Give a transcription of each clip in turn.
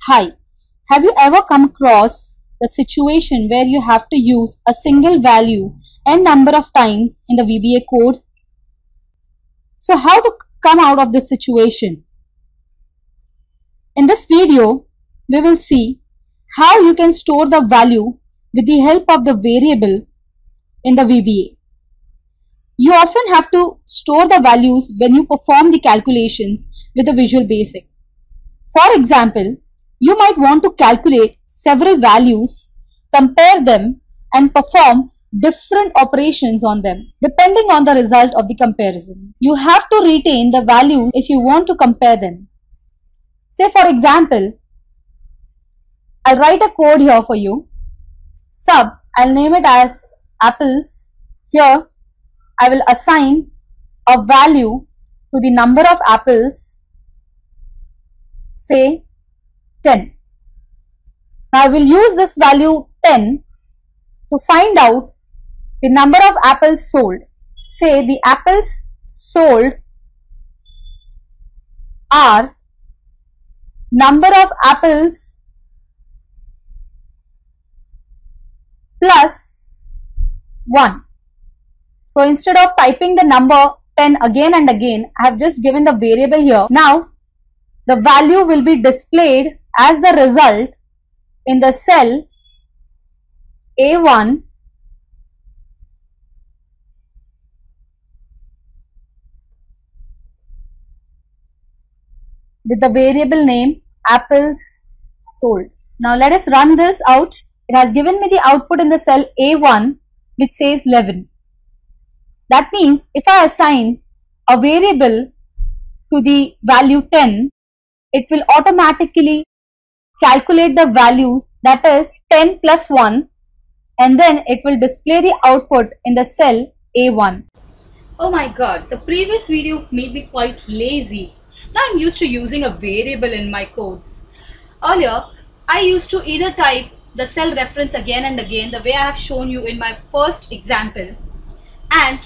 Hi, have you ever come across the situation where you have to use a single value n number of times in the VBA code? So how to come out of this situation? In this video, we will see how you can store the value with the help of the variable in the VBA. You often have to store the values when you perform the calculations with the Visual Basic. For example, you might want to calculate several values, compare them and perform different operations on them depending on the result of the comparison. You have to retain the value if you want to compare them. Say for example, I'll write a code here for you. I'll name it as apples. Here I will assign a value to the number of apples, say 10. Now I will use this value 10 to find out the number of apples sold. Say the apples sold are number of apples plus 1. So instead of typing the number 10 again and again, I have just given the variable here. Now the value will be displayed as the result in the cell A1 with the variable name apples sold. Now let us run this out. It has given me the output in the cell A1 which says 11. That means if I assign a variable to the value 10, it will automatically calculate the values, that is 10 plus 1, and then it will display the output in the cell A1. Oh my god, the previous video made me quite lazy. Now I'm used to using a variable in my codes. Earlier, I used to either type the cell reference again and again the way I have shown you in my first example, and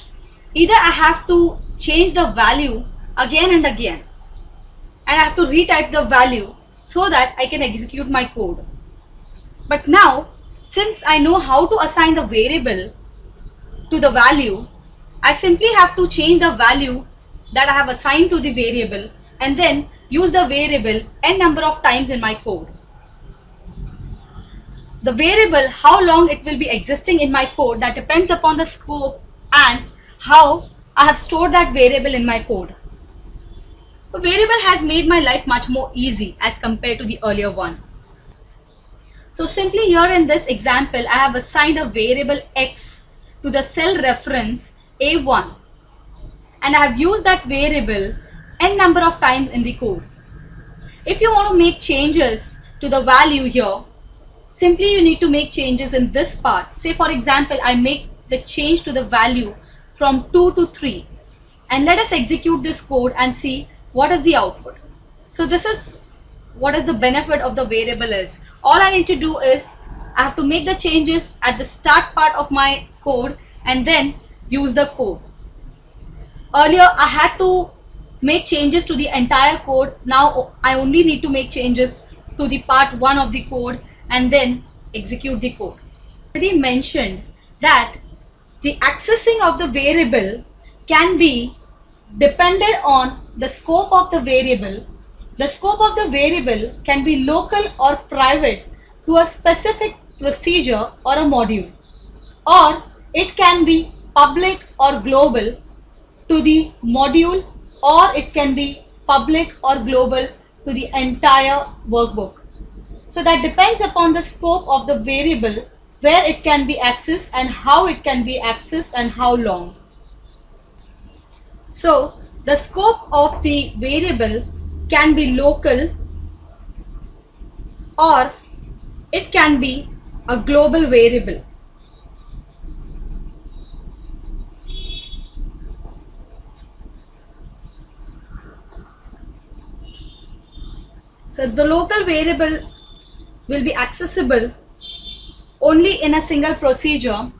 either I have to change the value again and again, and I have to retype the value so that I can execute my code. But now, since I know how to assign the variable to the value, I simply have to change the value that I have assigned to the variable and then use the variable n number of times in my code. The variable, how long it will be existing in my code, that depends upon the scope and how I have stored that variable in my code. The variable has made my life much more easy as compared to the earlier one. So simply here in this example, I have assigned a variable x to the cell reference A1, and I have used that variable n number of times in the code. If you want to make changes to the value here, simply you need to make changes in this part. Say for example, I make the change to the value from 2 to 3, and let us execute this code and see what is the output. So this is what is the benefit of the variable is. All I need to do is I have to make the changes at the start part of my code and then use the code. Earlier I had to make changes to the entire code. Now I only need to make changes to the part 1 of the code and then execute the code. I already mentioned that the accessing of the variable can be dependent on the scope of the variable. The scope of the variable can be local or private to a specific procedure or a module, or it can be public or global to the module, or it can be public or global to the entire workbook. So that depends upon the scope of the variable, where it can be accessed and how it can be accessed and how long. So the scope of the variable can be local or it can be a global variable. So the local variable will be accessible only in a single procedure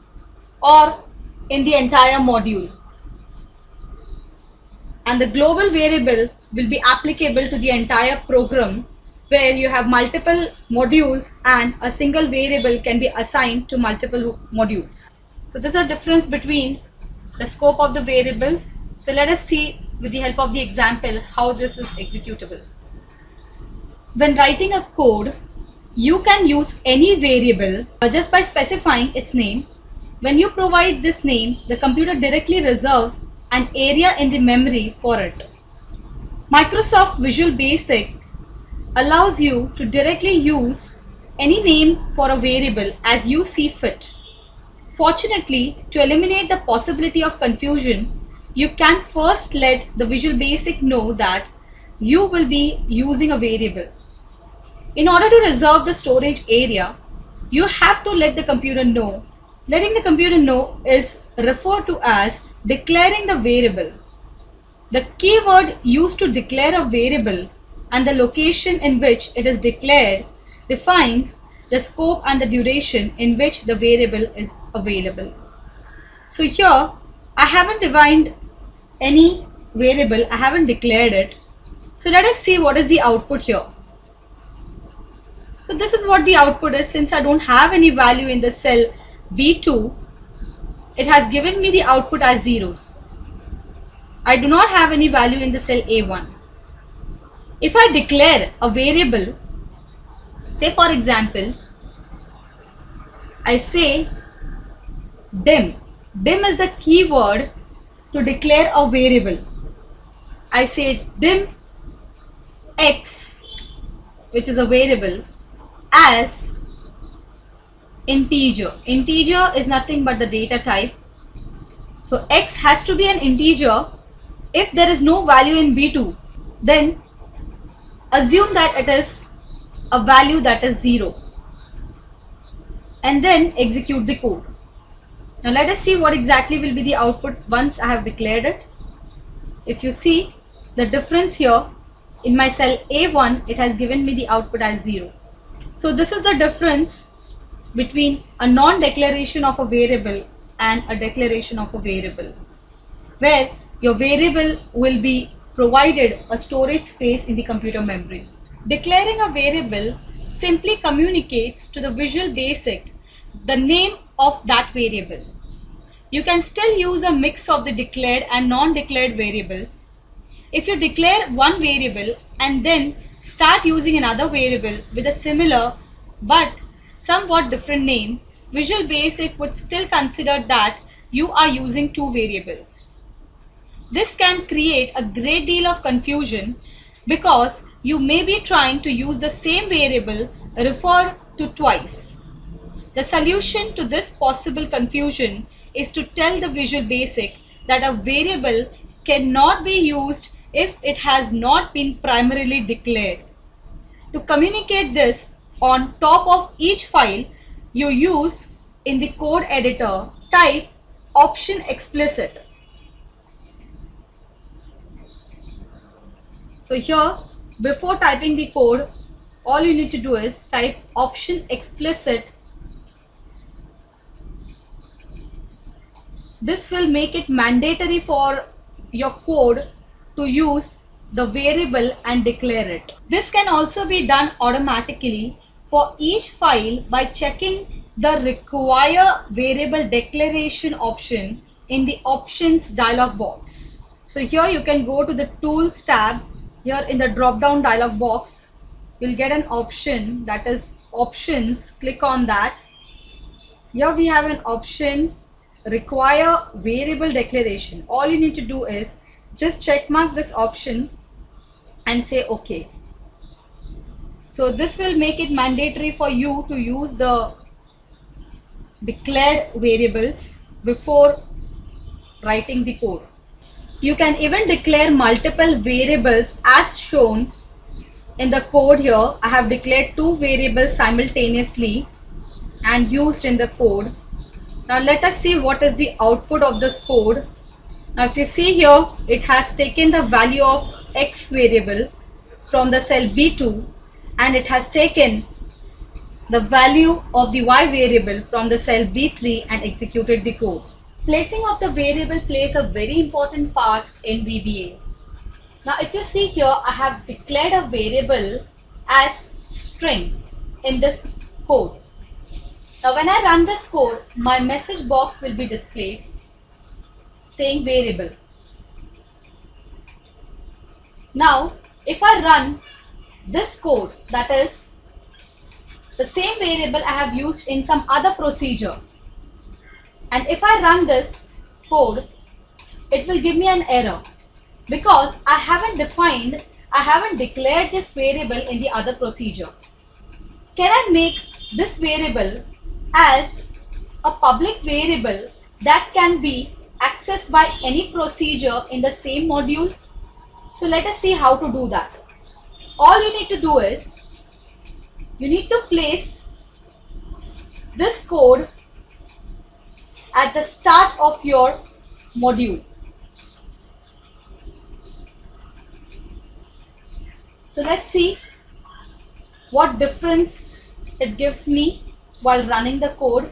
or in the entire module. and the global variable will be applicable to the entire program where you have multiple modules and a single variable can be assigned to multiple modules. So this is a difference between the scope of the variables. So let us see with the help of the example how this is executable. When writing a code, you can use any variable just by specifying its name. When you provide this name, the computer directly reserves an area in the memory for it. Microsoft Visual Basic allows you to directly use any name for a variable as you see fit. Fortunately, to eliminate the possibility of confusion, you can first let the Visual Basic know that you will be using a variable. In order to reserve the storage area, you have to let the computer know. Letting the computer know is referred to as declaring the variable. The keyword used to declare a variable and the location in which it is declared defines the scope and the duration in which the variable is available. So here I haven't defined any variable, I haven't declared it. So let us see what is the output here. So this is what the output is. Since I don't have any value in the cell B2, it has given me the output as zeros. I do not have any value in the cell A1. If I declare a variable, say for example, I say dim. Dim is the keyword to declare a variable. I say dim x, which is a variable, as integer. Integer is nothing but the data type. So x has to be an integer. If there is no value in B2, then assume that it is a value that is 0 and then execute the code. Now let us see what exactly will be the output once I have declared it. If you see the difference here, in my cell A1 it has given me the output as 0. So this is the difference between a non-declaration of a variable and a declaration of a variable, where your variable will be provided a storage space in the computer memory. Declaring a variable simply communicates to the Visual Basic the name of that variable. You can still use a mix of the declared and non-declared variables. If you declare one variable and then start using another variable with a similar but somewhat different name, Visual Basic would still consider that you are using two variables. This can create a great deal of confusion because you may be trying to use the same variable referred to twice. The solution to this possible confusion is to tell the Visual Basic that a variable cannot be used if it has not been primarily declared. To communicate this on top of each file you use in the code editor, type option explicit. So here, before typing the code, all you need to do is type option explicit. This will make it mandatory for your code to use the variable and declare it. This can also be done automatically for each file by checking the require variable declaration option in the options dialog box. So here you can go to the tools tab. Here in the drop down dialog box, you'll get an option that is options. Click on that. Here we have an option require variable declaration. All you need to do is just check mark this option and say OK. So this will make it mandatory for you to use the declared variables before writing the code. You can even declare multiple variables as shown in the code here. I have declared two variables simultaneously and used in the code. Now let us see what is the output of this code. Now if you see here, it has taken the value of X variable from the cell B2 and it has taken the value of the Y variable from the cell B3 and executed the code. Placing of the variable plays a very important part in VBA. Now if you see here, I have declared a variable as string in this code. Now when I run this code, my message box will be displayed saying variable. Now if I run this code, that is the same variable I have used in some other procedure, and if I run this code, it will give me an error because I haven't declared this variable in the other procedure. Can I make this variable as a public variable that can be accessed by any procedure in the same module? So let us see how to do that. All you need to do is, you need to place this code at the start of your module. So let's see what difference it gives me while running the code.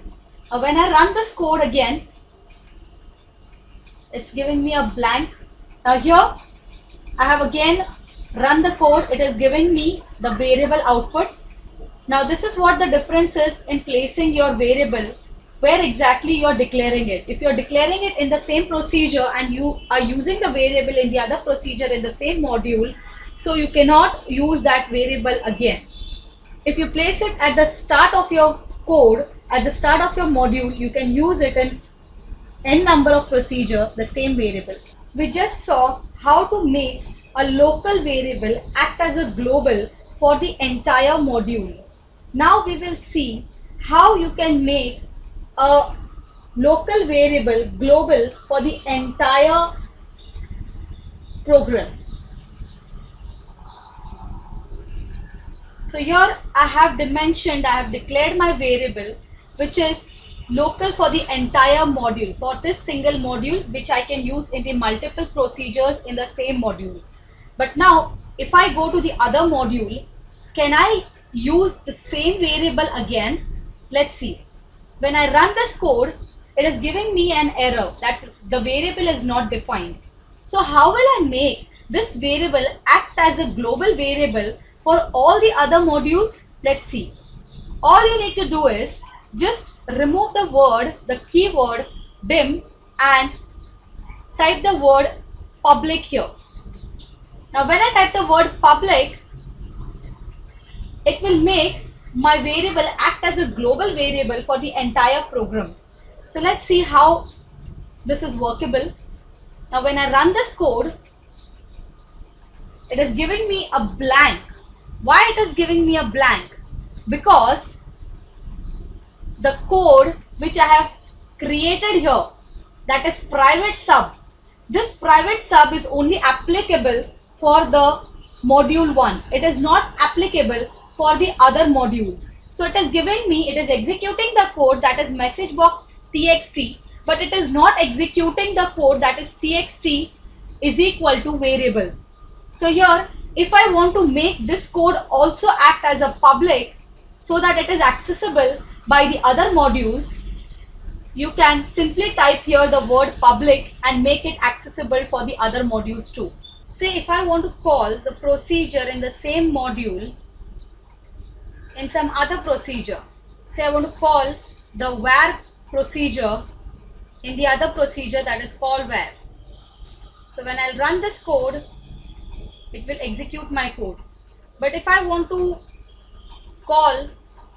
When I run this code again, it's giving me a blank. Now here I have again run the code, it is giving me the variable output. Now this is what the difference is in placing your variable where exactly you are declaring it. If you are declaring it in the same procedure and you are using the variable in the other procedure in the same module, so you cannot use that variable again. If you place it at the start of your code, at the start of your module, you can use it in n number of procedure, the same variable. We just saw how to make a local variable act as a global for the entire module. Now we will see how you can make a local variable global for the entire program. So here I have declared my variable which is local for the entire module, for this single module, which I can use in the multiple procedures in the same module. But now if I go to the other module, can I use the same variable again? Let's see. When I run this code, it is giving me an error that the variable is not defined. So how will I make this variable act as a global variable for all the other modules? Let's see. All you need to do is just remove the keyword dim and type the word public here. Now when I type the word public, it will make my variable act as a global variable for the entire program. So let's see how this is workable. Now when I run this code, it is giving me a blank. Why it is giving me a blank? Because the code which I have created here, that is private sub, this private sub is only applicable for the module 1. It is not applicable for the other modules. So it is giving me, it is executing the code that is messagebox.txt, but it is not executing the code that is txt is equal to variable. So here, if I want to make this code also act as a public so that it is accessible by the other modules, you can simply type here the word public and make it accessible for the other modules too. Say if I want to call the procedure in the same module in some other procedure. Say I want to call the where procedure in the other procedure that is called where. So when I'll run this code, it will execute my code. But if I want to call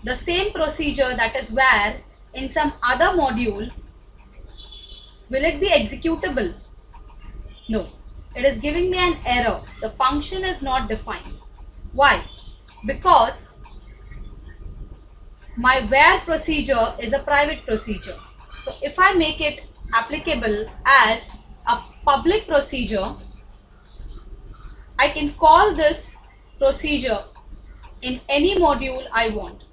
the same procedure that is where in some other module, will it be executable? No, it is giving me an error. The function is not defined. Why? Because my where procedure is a private procedure. So if I make it applicable as a public procedure, I can call this procedure in any module I want.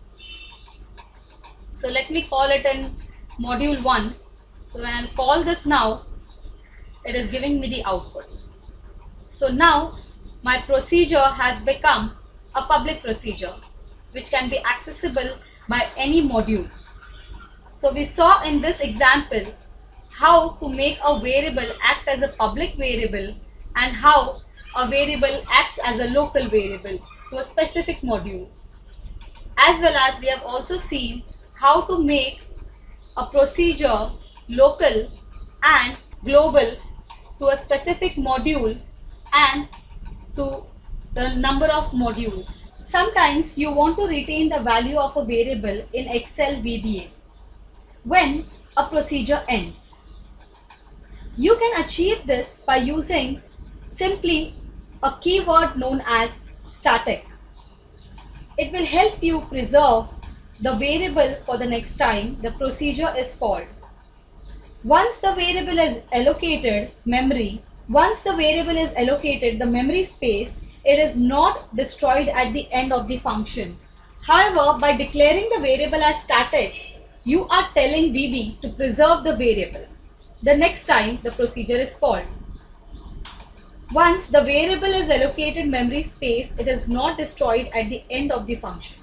So let me call it in module 1. So when I call this now, it is giving me the output. So now my procedure has become a public procedure which can be accessible by any module. So we saw in this example how to make a variable act as a public variable and how a variable acts as a local variable to a specific module. as well as we have also seen how to make a procedure local and global to a specific module and to the number of modules. Sometimes you want to retain the value of a variable in Excel VBA when a procedure ends. You can achieve this by using simply a keyword known as static. It will help you preserve the variable for the next time the procedure is called. Once the variable is allocated memory, the memory space, it is not destroyed at the end of the function. However, by declaring the variable as static, you are telling VB to preserve the variable the next time the procedure is called. Once the variable is allocated memory space, it is not destroyed at the end of the function.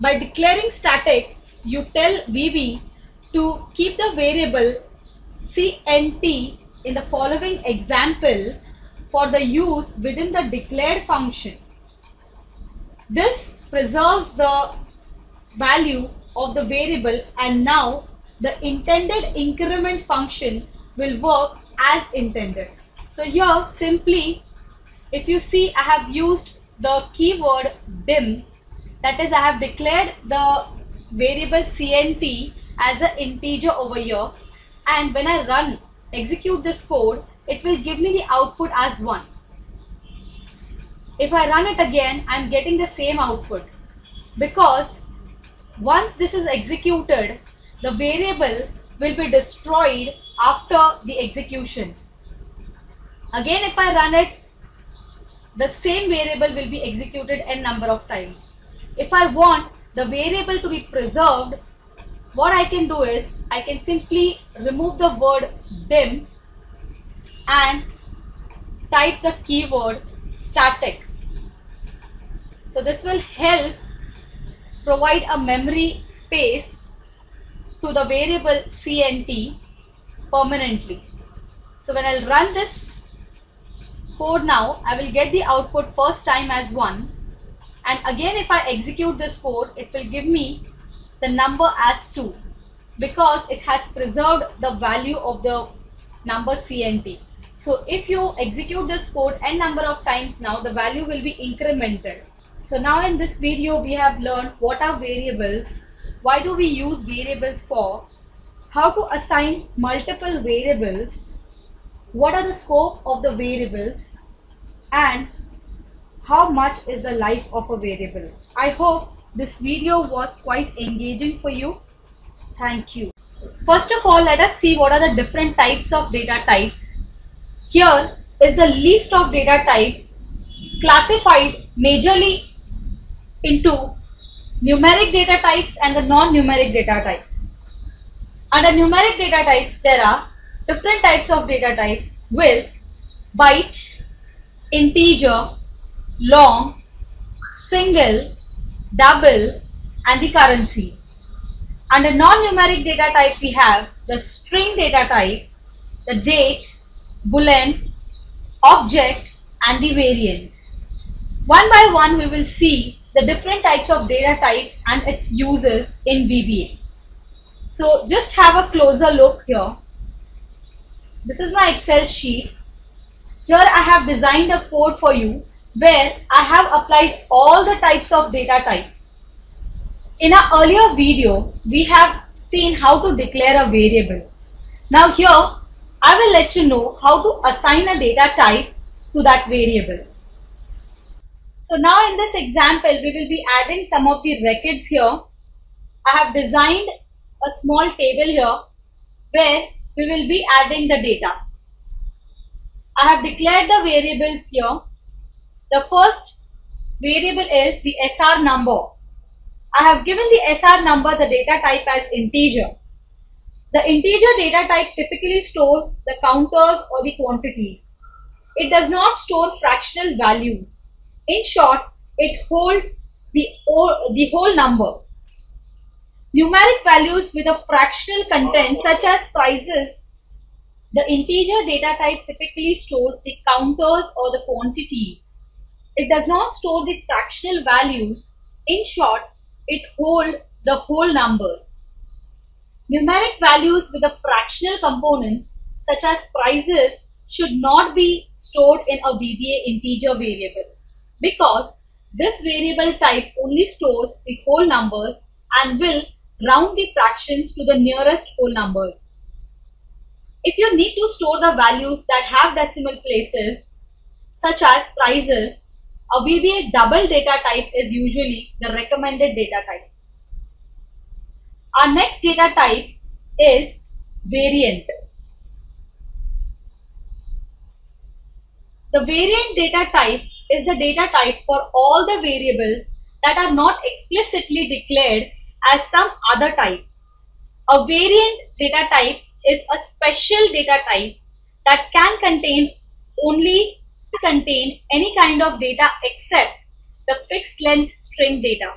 By declaring static, you tell VB to keep the variable CNT in the following example for the use within the declared function. This preserves the value of the variable, and now the intended increment function will work as intended. So here simply, if you see, I have used the keyword dim, that is, I have declared the variable CNT as an integer over here, and when I execute this code, it will give me the output as 1. If I run it again, I am getting the same output, because once this is executed, the variable will be destroyed after the execution. Again, if I run it, the same variable will be executed n number of times. If I want the variable to be preserved, what I can do is I can simply remove the word dim and type the keyword static. So this will help provide a memory space to the variable CNT permanently. So when I'll run this code now, I will get the output first time as 1, and again if I execute this code, it will give me the number as 2, because it has preserved the value of the number CNT. So if you execute this code n number of times, now the value will be incremented. So now in this video we have learned what are variables, why do we use variables for, how to assign multiple variables, what are the scope of the variables, and how much is the life of a variable. I hope this video was quite engaging for you. Thank you. First of all, let us see what are the different types of data types. Here is the list of data types classified majorly into numeric data types and the non-numeric data types. Under numeric data types, there are different types of data types: viz, byte, integer, long, single, double, and the currency. Under non-numeric data type, we have the string data type, the date, boolean, object, and the variant. One by one, we will see the different types of data types and its uses in VBA. So just have a closer look here. This is my Excel sheet. Here I have designed a code for you where I have applied all the types of data types. In our earlier video, we have seen how to declare a variable. Now here, I will let you know how to assign a data type to that variable. So now in this example, we will be adding some of the records here. I have designed a small table here where we will be adding the data. I have declared the variables here. The first variable is the SR number. I have given the SR number, the data type, as integer. The integer data type typically stores the counters or the quantities. It does not store fractional values. In short, it holds the whole numbers. Numeric values with a fractional content such as prices, the integer data type typically stores the counters or the quantities. It does not store the fractional values. In short, it holds the whole numbers. Numeric values with the fractional components such as prices should not be stored in a VBA integer variable because this variable type only stores the whole numbers and will round the fractions to the nearest whole numbers. If you need to store the values that have decimal places such as prices, a VBA double data type is usually the recommended data type. Our next data type is variant. The variant data type is the data type for all the variables that are not explicitly declared as some other type. A variant data type is a special data type that can contain any kind of data except the fixed length string data.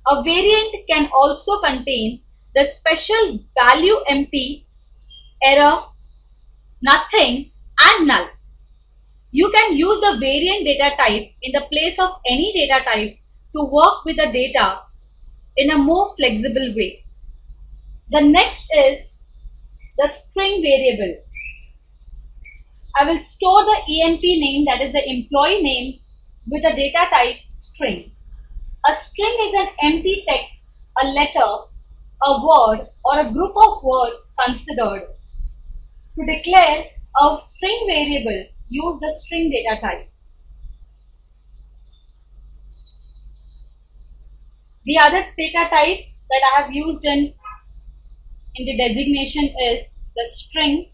A variant can also contain the special value empty, error, nothing and null. You can use the variant data type in the place of any data type to work with the data in a more flexible way. The next is the string variable. I will store the ENP name, that is the employee name, with the data type string. A string is an empty text, a letter, a word or a group of words considered. To declare a string variable, use the string data type. The other data type that I have used in the designation is the string.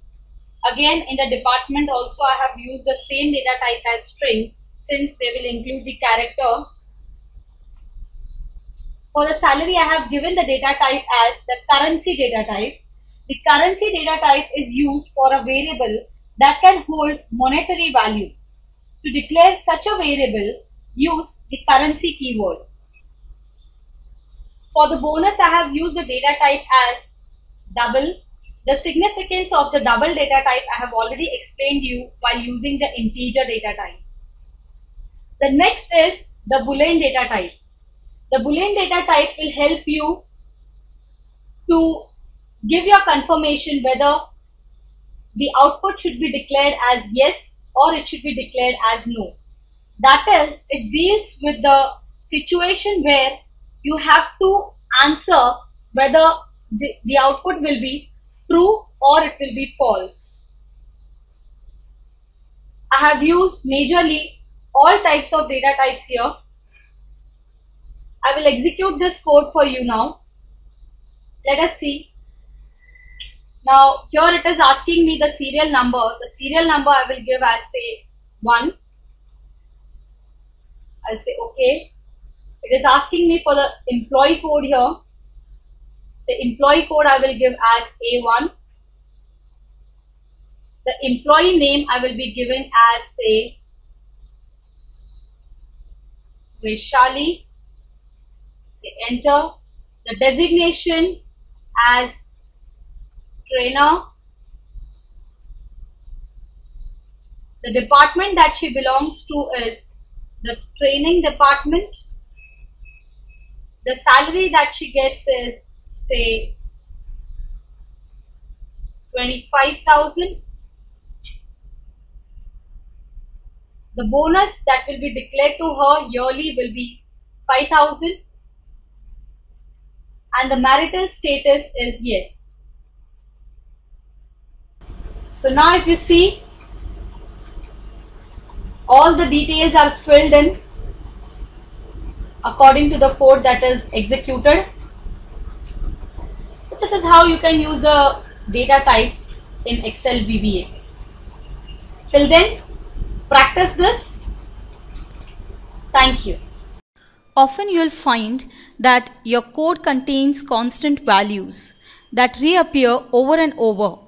Again, in the department also I have used the same data type as string since they will include the character. For the salary, I have given the data type as the currency data type. The currency data type is used for a variable that can hold monetary values. To declare such a variable, use the currency keyword. For the bonus, I have used the data type as double. The significance of the double data type I have already explained you while using the integer data type. The next is the Boolean data type. The Boolean data type will help you to give your confirmation whether the output should be declared as yes or it should be declared as no. That is, it deals with the situation where you have to answer whether the output will be true or it will be false. I have used majorly all types of data types here. I will execute this code for you now. Let us see. Now here it is asking me the serial number. The serial number I will give as say 1. I'll say okay. It is asking me for the employee code here. The employee code I will give as A1. The employee name I will be given as say Vaishali. Say enter. The designation as trainer. The department that she belongs to is the training department. The salary that she gets is say 25,000. The bonus that will be declared to her yearly will be 5,000. And the marital status is yes. So now if you see, all the details are filled in according to the code that is executed. This is how you can use the data types in Excel VBA. Till then, practice this. Thank you. Often you'll find that your code contains constant values that reappear over and over.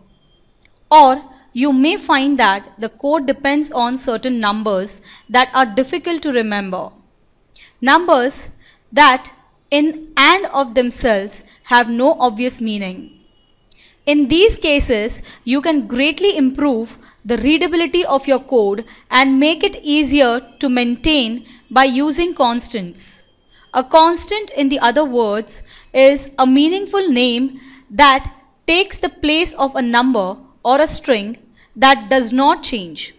Or you may find that the code depends on certain numbers that are difficult to remember. Numbers that in and of themselves have no obvious meaning. In these cases, you can greatly improve the readability of your code and make it easier to maintain by using constants. A constant, in the other words, is a meaningful name that takes the place of a number or a string that does not change.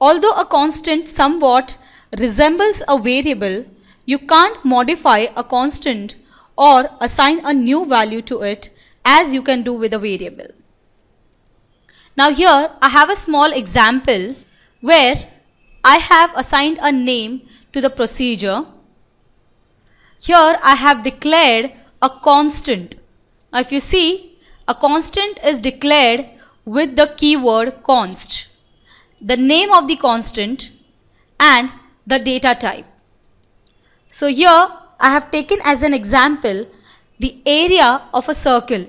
Although a constant somewhat resembles a variable, you can't modify a constant or assign a new value to it as you can do with a variable. Now here I have a small example where I have assigned a name to the procedure. Here I have declared a constant. Now if you see, a constant is declared with the keyword const, the name of the constant and the data type. So here I have taken as an example the area of a circle.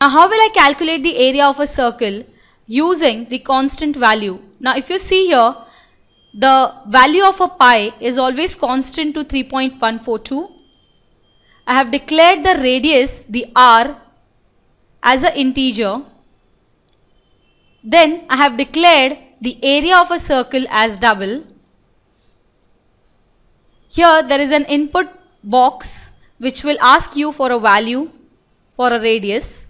Now how will I calculate the area of a circle? Using the constant value. Now if you see here, the value of a pi is always constant to 3.142. I have declared the radius, the r, as an integer. Then I have declared the area of a circle as double. Here there is an input box which will ask you for a value for a radius.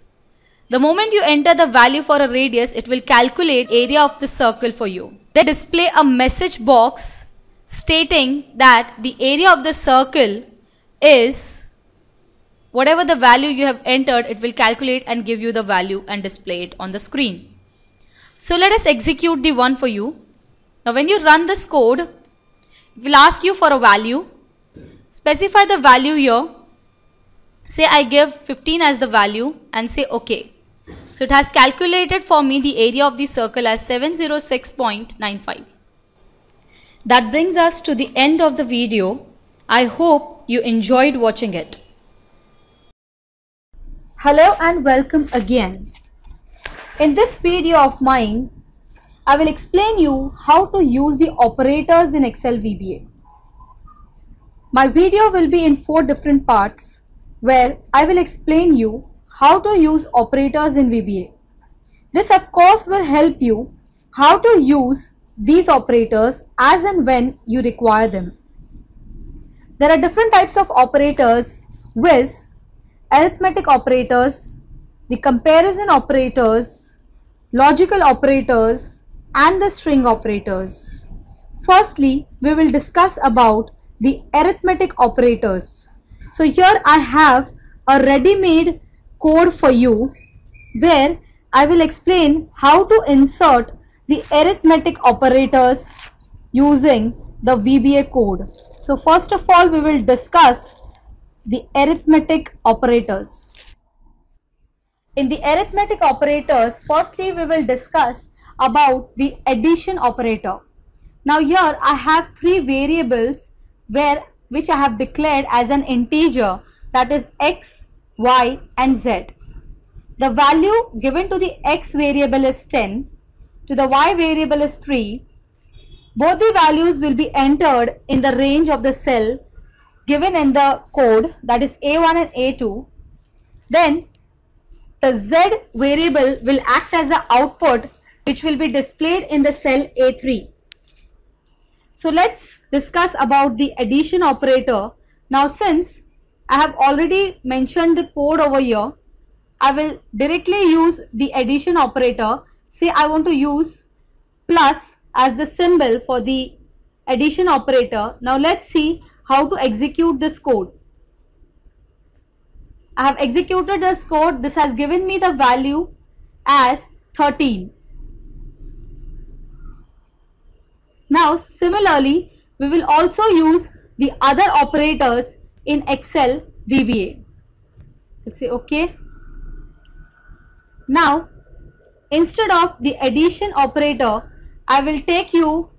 The moment you enter the value for a radius, it will calculate area of the circle for you. They display a message box stating that the area of the circle is whatever the value you have entered, it will calculate and give you the value and display it on the screen. So let us execute the one for you. Now when you run this code, it will ask you for a value. Specify the value here. Say I give 15 as the value and say OK. So it has calculated for me the area of the circle as 706.95. That brings us to the end of the video. I hope you enjoyed watching it. Hello and welcome again. In this video of mine, I will explain you how to use the operators in Excel VBA. My video will be in 4 different parts where I will explain you how to use operators in VBA. This of course will help you how to use these operators as and when you require them. There are different types of operators: with, arithmetic operators, the comparison operators, logical operators, and the string operators. Firstly, we will discuss about the arithmetic operators. So here I have a ready-made code for you where I will explain how to insert the arithmetic operators using the VBA code. So first of all, we will discuss the arithmetic operators. In the arithmetic operators, firstly we will discuss about the addition operator. Now here I have 3 variables which I have declared as an integer, that is x, y and z. The value given to the x variable is 10, to the y variable is 3. Both the values will be entered in the range of the cell given in the code, that is A1 and A2. Then the z variable will act as an output which will be displayed in the cell A3. So let's discuss about the addition operator. Now since I have already mentioned the code over here, I will directly use the addition operator. Say I want to use plus as the symbol for the addition operator. Now let's see how to execute this code. I have executed this code. This has given me the value as 13. Now similarly, we will also use the other operators in Excel VBA. Let's say OK. Now instead of the addition operator, I will take you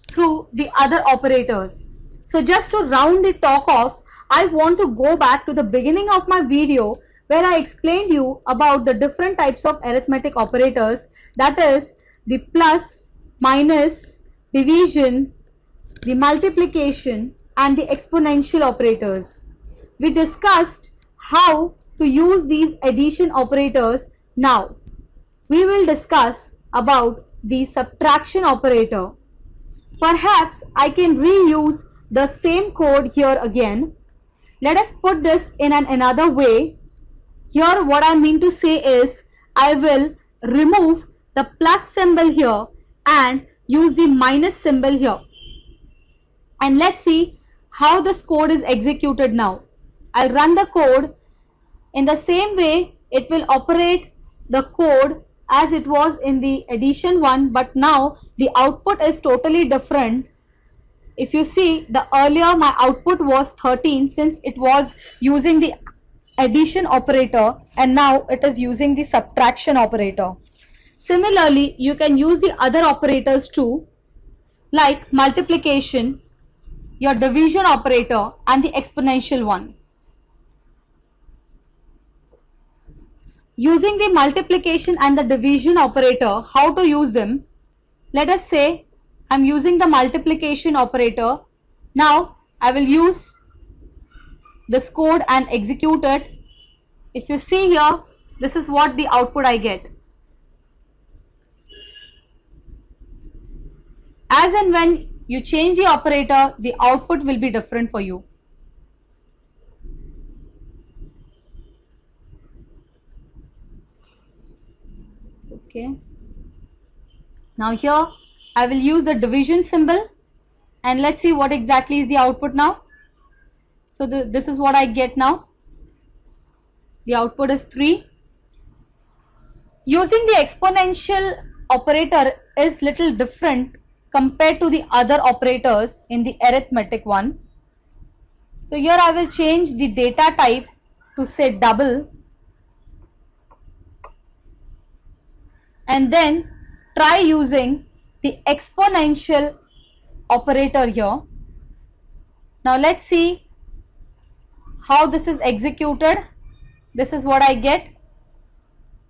through the other operators. So just to round the talk off, I want to go back to the beginning of my video where I explained you about the different types of arithmetic operators, that is the plus, minus, division, the multiplication and the exponential operators. We discussed how to use these addition operators Now we will discuss about the subtraction operator. Perhaps I can reuse the same code here again. Let us put this in another way. Here what I mean to say is I will remove the plus symbol here and use the minus symbol here. And let's see how this code is executed now. I'll run the code. In the same way, it will operate the code as it was in the addition one, but now the output is totally different. If you see, the earlier my output was 13 since it was using the addition operator, and now it is using the subtraction operator. Similarly, you can use the other operators too, like multiplication, your division operator, and the exponential one. Using the multiplication and the division operator, how to use them? Let us say I'm using the multiplication operator. Now I will use this code and execute it. If you see here, this is what the output I get. As and when you change the operator, the output will be different for you. Okay. Now here I will use the division symbol and let's see what exactly is the output now. So this is what I get now. The output is 3. Using the exponential operator is little different compared to the other operators in the arithmetic one. So here I will change the data type to say double, and then try using the exponential operator here. Now let's see how this is executed. This is what I get.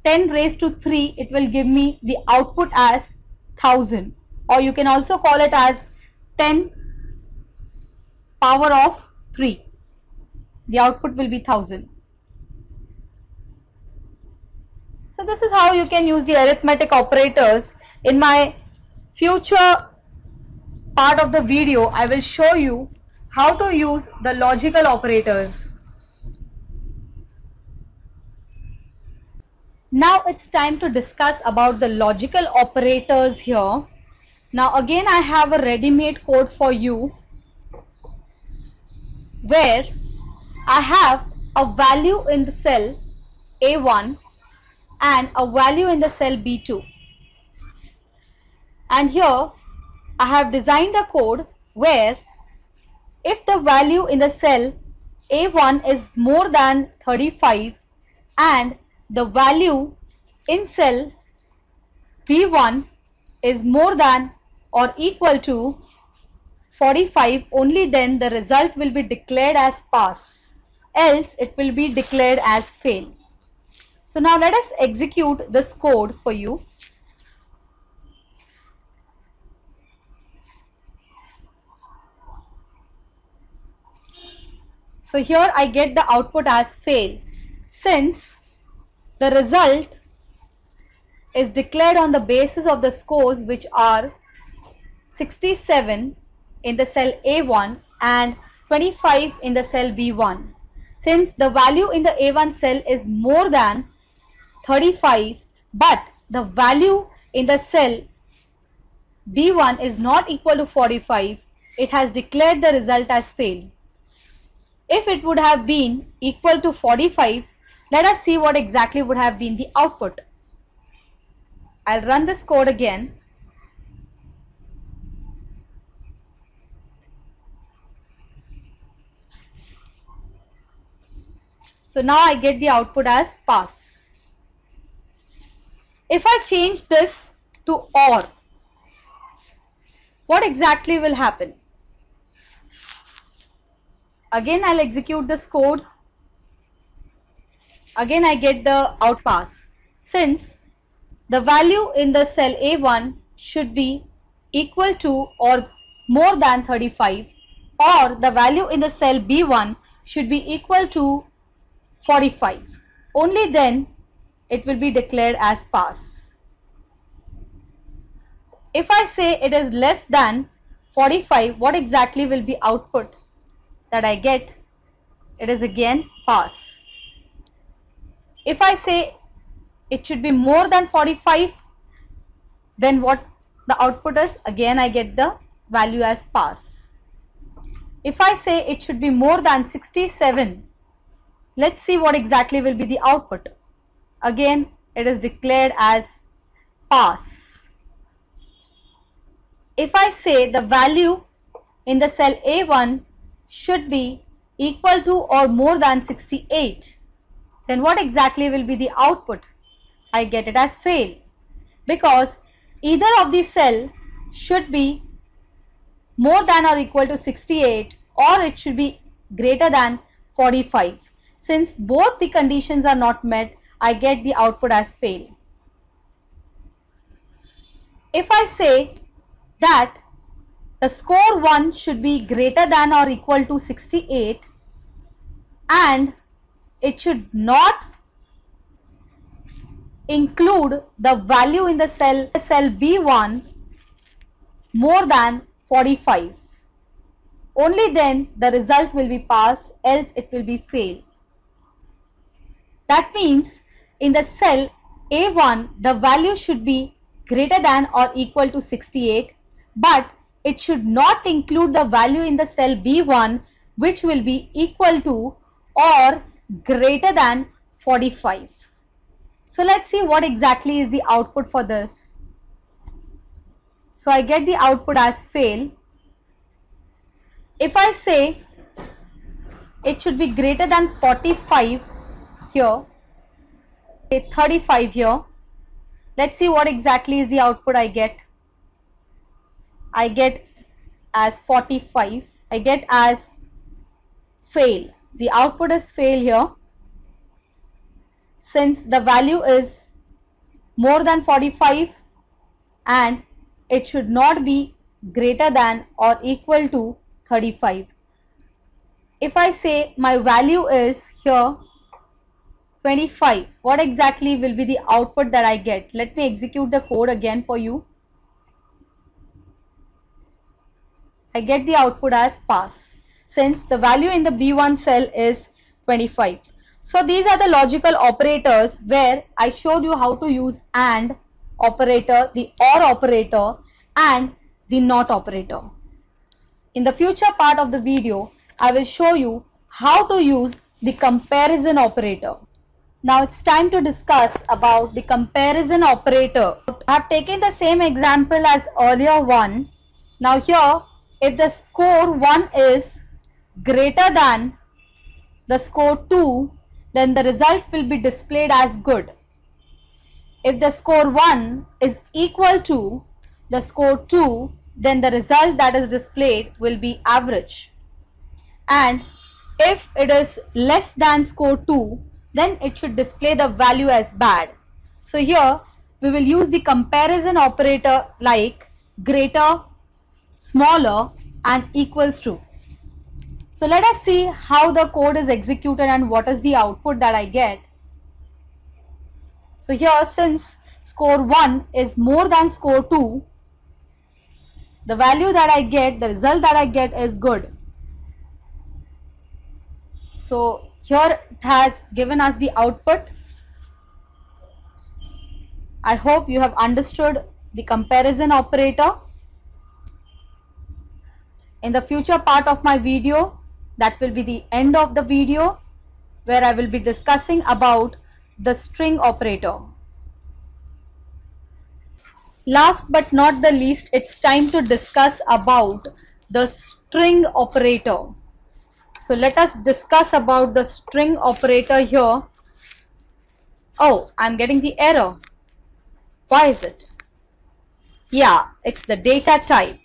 10 raised to 3, it will give me the output as 1000, or you can also call it as 10 power of 3. The output will be 1000. So this is how you can use the arithmetic operators. In my future part of the video, I will show you how to use the logical operators. Now it's time to discuss about the logical operators here. Now again I have a ready-made code for you where I have a value in the cell A1 and a value in the cell B2. And here I have designed a code where if the value in the cell A1 is more than 35 and the value in cell B1 is more than or equal to 45, only then the result will be declared as pass, else it will be declared as fail. So now let us execute this code for you. So here I get the output as fail, since the result is declared on the basis of the scores which are 67 in the cell A1 and 25 in the cell B1. Since the value in the A1 cell is more than 35 but the value in the cell B1 is not equal to 45, it has declared the result as fail. If it would have been equal to 45, let us see what exactly would have been the output. I'll run this code again. So now I get the output as pass. If I change this to OR, what exactly will happen? Again I'll execute this code. Again I get the out pass, since the value in the cell A1 should be equal to or more than 35, or the value in the cell B1 should be equal to 45. Only then it will be declared as pass. If I say it is less than 45, what exactly will be output that I get? It is again pass. If I say it should be more than 45, then what the output is? Again I get the value as pass. If I say it should be more than 67, let's see what exactly will be the output. Again it is declared as pass. If I say the value in the cell A1 should be equal to or more than 68, then what exactly will be the output? I get it as fail, because either of these cell should be more than or equal to 68 or it should be greater than 45. Since both the conditions are not met, I get the output as fail. If I say that the score 1 should be greater than or equal to 68 and it should not include the value in the cell B1 more than 45, only then the result will be pass, else it will be fail. That means in the cell A1 the value should be greater than or equal to 68, but it should not include the value in the cell B1 which will be equal to or greater than 45. So let's see what exactly is the output for this. So I get the output as fail. If I say it should be greater than 45 here, 35 here, let's see what exactly is the output I get. I get as 45. I get as fail. The output is fail here, since the value is more than 45 and it should not be greater than or equal to 35. If I say my value is here 25, what exactly will be the output that I get? Let me execute the code again for you. I get the output as pass, since the value in the B1 cell is 25. So these are the logical operators where I showed you how to use AND operator, the OR operator and the NOT operator. In the future part of the video, I will show you how to use the comparison operator. Now it's time to discuss about the comparison operator. I have taken the same example as earlier one. Now here, if the score 1 is greater than the score 2, then the result will be displayed as good. If the score 1 is equal to the score 2, then the result that is displayed will be average. And if it is less than score 2, then it should display the value as bad. So here we will use the comparison operator like greater, smaller and equals to. So let us see how the code is executed and what is the output that I get. So here, since score 1 is more than score 2, the value that I get, the result that I get is good. So here it has given us the output. I hope you have understood the comparison operator. In the future part of my video, that will be the end of the video, where I will be discussing about the string operator. Last but not the least, it's time to discuss about the string operator. So let us discuss about the string operator here. Oh, I'm getting the error. Why is it? Yeah, it's the data type.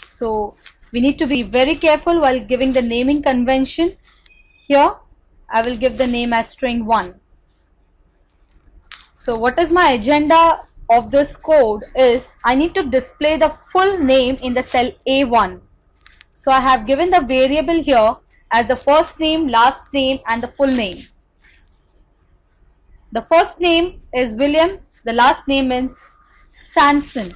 So we need to be very careful while giving the naming convention. Here I will give the name as string 1. So what is my agenda of this code is I need to display the full name in the cell A1. So I have given the variable here as the first name, last name and the full name. The first name is William, the last name is Sanson.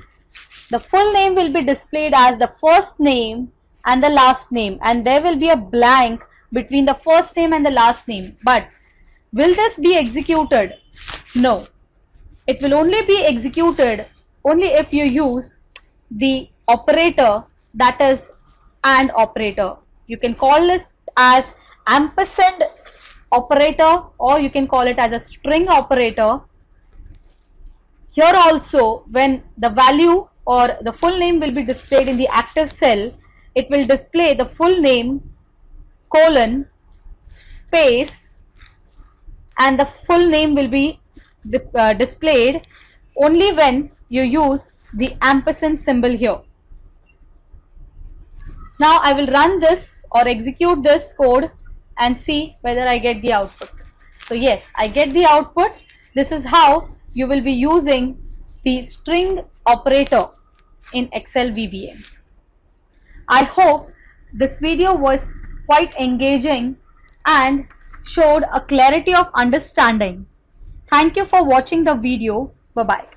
The full name will be displayed as the first name and the last name, and there will be a blank between the first name and the last name. But will this be executed? No. It will only be executed only if you use the operator, that is AND operator. You can call this as ampersand operator, or you can call it as a string operator. Here also, when the value or the full name will be displayed in the active cell, it will display the full name colon space, and the full name will be displayed only when you use the ampersand symbol here. Now I will run this or execute this code and see whether I get the output. So yes, I get the output. This is how you will be using the string operator in Excel VBA. I hope this video was quite engaging and showed a clarity of understanding. Thank you for watching the video. Bye-bye.